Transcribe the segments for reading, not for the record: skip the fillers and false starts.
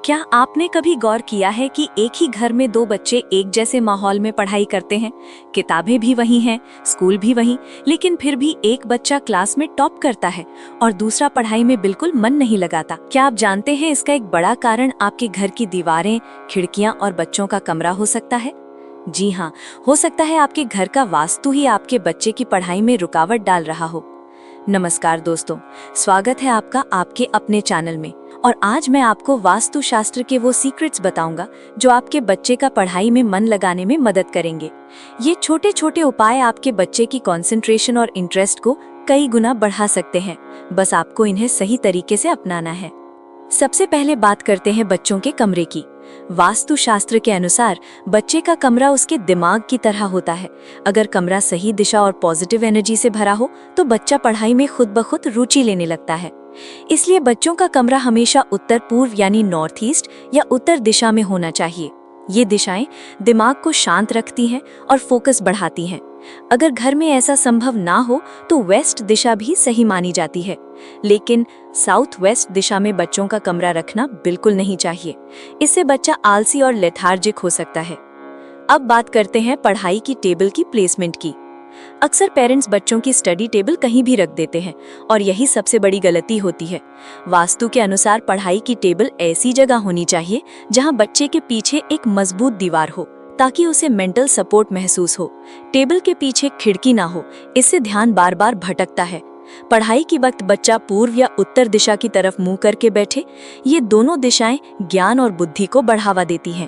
क्या आपने कभी गौर किया है कि एक ही घर में दो बच्चे एक जैसे माहौल में पढ़ाई करते हैं? किताबें भी वही हैं, स्कूल भी वही, लेकिन फिर भी एक बच्चा क्लास में टॉप करता है और दूसरा पढ़ाई में बिल्कुल मन नहीं लगाता। क्या आप जानते हैं इसका एक बड़ा कारण आपके घर की दीवारें, खिड़कियां और बच्चों का कमरा हो सकता है? जी हाँ, हो सकता है आपके घर का वास्तु ही आपके बच्चे की पढ़ाई में रुकावट डाल रहा हो। नमस्कार दोस्तों, स्वागत है आपका आपके अपने चैनल में। और आज मैं आपको वास्तु शास्त्र के वो सीक्रेट्स बताऊंगा जो आपके बच्चे का पढ़ाई में मन लगाने में मदद करेंगे। ये छोटे छोटे उपाय आपके बच्चे की कंसंट्रेशन और इंटरेस्ट को कई गुना बढ़ा सकते हैं, बस आपको इन्हें सही तरीके से अपनाना है। सबसे पहले बात करते हैं बच्चों के कमरे की। वास्तु शास्त्र के अनुसार बच्चे का कमरा उसके दिमाग की तरह होता है। अगर कमरा सही दिशा और पॉजिटिव एनर्जी से भरा हो तो बच्चा पढ़ाई में खुद ब खुद रुचि लेने लगता है। इसलिए बच्चों का कमरा हमेशा उत्तर पूर्व यानी नॉर्थ ईस्ट या उत्तर दिशा में होना चाहिए। ये दिशाएं दिमाग को शांत रखती हैं और फोकस बढ़ाती हैं। अगर घर में ऐसा संभव ना हो तो वेस्ट दिशा भी सही मानी जाती है, लेकिन साउथ वेस्ट दिशा में बच्चों का कमरा रखना बिल्कुल नहीं चाहिए। इससे बच्चा आलसी और लेथार्जिक हो सकता है। अब बात करते हैं पढ़ाई की टेबल की प्लेसमेंट की। अक्सर पेरेंट्स बच्चों की स्टडी टेबल कहीं भी रख देते हैं और यही सबसे बड़ी गलती होती है। वास्तु के अनुसार पढ़ाई की टेबल ऐसी जगह होनी चाहिए जहां बच्चे के पीछे एक मजबूत दीवार हो, ताकि उसे मेंटल सपोर्ट महसूस हो। टेबल के पीछे खिड़की ना हो, इससे ध्यान बार बार भटकता है। पढ़ाई के वक्त बच्चा पूर्व या उत्तर दिशा की तरफ मुंह करके बैठे। ये दोनों दिशाएं ज्ञान और बुद्धि को बढ़ावा देती हैं।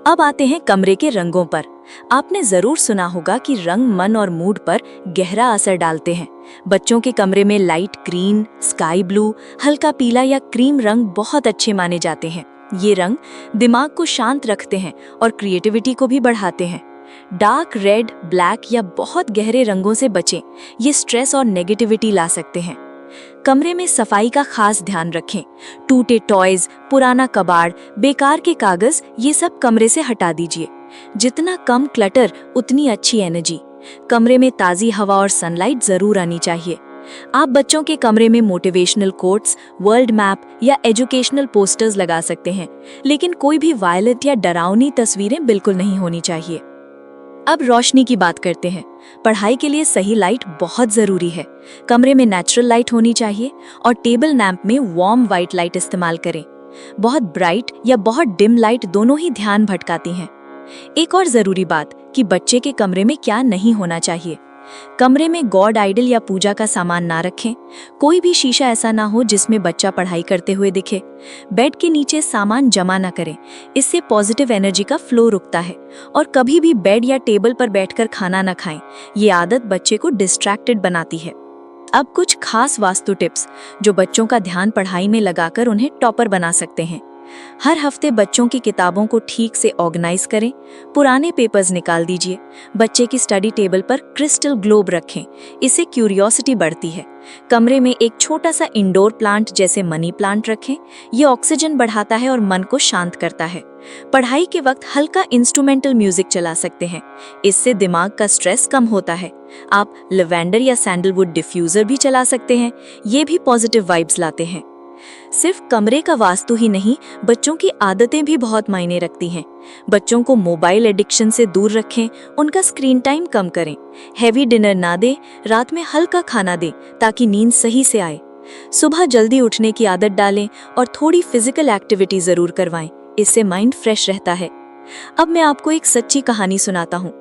अब आते हैं कमरे के रंगों पर। आपने जरूर सुना होगा कि रंग मन और मूड पर गहरा असर डालते हैं। बच्चों के कमरे में लाइट ग्रीन, स्काई ब्लू, हल्का पीला या क्रीम रंग बहुत अच्छे माने जाते हैं। ये रंग दिमाग को शांत रखते हैं और क्रिएटिविटी को भी बढ़ाते हैं। डार्क रेड, ब्लैक या बहुत गहरे रंगों से बचें, ये स्ट्रेस और नेगेटिविटी ला सकते हैं। कमरे में सफाई का खास ध्यान रखें। टूटे टॉयज, पुराना कबाड़, बेकार के कागज, ये सब कमरे से हटा दीजिए। जितना कम क्लटर उतनी अच्छी एनर्जी। कमरे में ताज़ी हवा और सनलाइट जरूर आनी चाहिए। आप बच्चों के कमरे में मोटिवेशनल कोट्स, वर्ल्ड मैप या एजुकेशनल पोस्टर्स लगा सकते हैं, लेकिन कोई भी वायलेंट या डरावनी तस्वीरें बिल्कुल नहीं होनी चाहिए। अब रोशनी की बात करते हैं। पढ़ाई के लिए सही लाइट बहुत जरूरी है। कमरे में नेचुरल लाइट होनी चाहिए और टेबल लैंप में वार्म वाइट लाइट इस्तेमाल करें। बहुत ब्राइट या बहुत डिम लाइट दोनों ही ध्यान भटकाती हैं। एक और जरूरी बात कि बच्चे के कमरे में क्या नहीं होना चाहिए। कमरे में गॉड आइडल या पूजा का सामान ना रखें। कोई भी शीशा ऐसा ना हो जिसमें बच्चा पढ़ाई करते हुए दिखे। बेड के नीचे सामान जमा ना करें, इससे पॉजिटिव एनर्जी का फ्लो रुकता है। और कभी भी बेड या टेबल पर बैठकर खाना ना खाएं, ये आदत बच्चे को डिस्ट्रैक्टेड बनाती है। अब कुछ खास वास्तु टिप्स जो बच्चों का ध्यान पढ़ाई में लगाकर उन्हें टॉपर बना सकते हैं। हर हफ्ते बच्चों की किताबों को ठीक से ऑर्गेनाइज करें। पुराने पेपर्स निकाल दीजिए। बच्चे की स्टडी टेबल पर क्रिस्टल ग्लोब रखें, इससे क्यूरियोसिटी बढ़ती है। कमरे में एक छोटा सा इंडोर प्लांट जैसे मनी प्लांट रखें। ये ऑक्सीजन बढ़ाता है और मन को शांत करता है। पढ़ाई के वक्त हल्का इंस्ट्रूमेंटल म्यूजिक चला सकते हैं, इससे दिमाग का स्ट्रेस कम होता है। आप लेवेंडर या सैंडलवुड डिफ्यूजर भी चला सकते हैं, ये भी पॉजिटिव वाइब्स लाते हैं। सिर्फ कमरे का वास्तु ही नहीं, बच्चों की आदतें भी बहुत मायने रखती हैं। बच्चों को मोबाइल एडिक्शन से दूर रखें, उनका स्क्रीन टाइम कम करें। हैवी डिनर ना दें, रात में हल्का खाना दें ताकि नींद सही से आए। सुबह जल्दी उठने की आदत डालें और थोड़ी फिजिकल एक्टिविटी जरूर करवाएं, इससे माइंड फ्रेश रहता है। अब मैं आपको एक सच्ची कहानी सुनाता हूँ।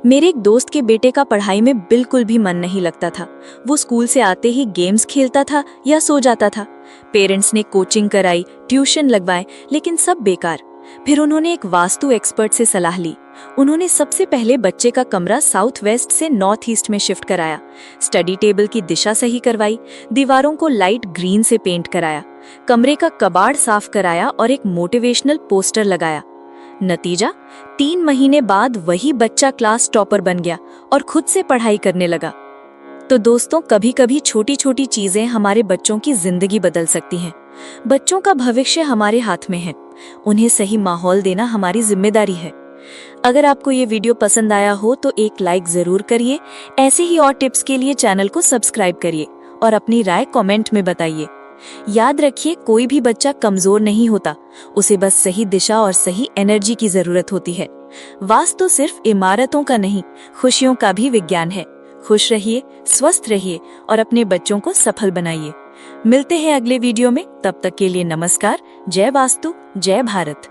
मेरे एक दोस्त के बेटे का पढ़ाई में बिल्कुल भी मन नहीं लगता था। वो स्कूल से आते ही गेम्स खेलता था या सो जाता था। पेरेंट्स ने कोचिंग कराई, ट्यूशन लगवाए, लेकिन सब बेकार। फिर उन्होंने एक वास्तु एक्सपर्ट से सलाह ली। उन्होंने सबसे पहले बच्चे का कमरा साउथ वेस्ट से नॉर्थ ईस्ट में शिफ्ट कराया। स्टडी टेबल की दिशा सही करवाई, दीवारों को लाइट ग्रीन से पेंट कराया, कमरे का कबाड़ साफ कराया और एक मोटिवेशनल पोस्टर लगाया। नतीजा, 3 महीने बाद वही बच्चा क्लास टॉपर बन गया और खुद से पढ़ाई करने लगा। तो दोस्तों, कभी कभी छोटी छोटी चीजें हमारे बच्चों की जिंदगी बदल सकती हैं। बच्चों का भविष्य हमारे हाथ में है, उन्हें सही माहौल देना हमारी जिम्मेदारी है। अगर आपको ये वीडियो पसंद आया हो तो एक लाइक जरूर करिए। ऐसे ही और टिप्स के लिए चैनल को सब्सक्राइब करिए और अपनी राय कमेंट में बताइए। याद रखिए, कोई भी बच्चा कमजोर नहीं होता, उसे बस सही दिशा और सही एनर्जी की जरूरत होती है। वास्तु सिर्फ इमारतों का नहीं, खुशियों का भी विज्ञान है। खुश रहिए, स्वस्थ रहिए और अपने बच्चों को सफल बनाइए। मिलते हैं अगले वीडियो में, तब तक के लिए नमस्कार। जय वास्तु, जय भारत।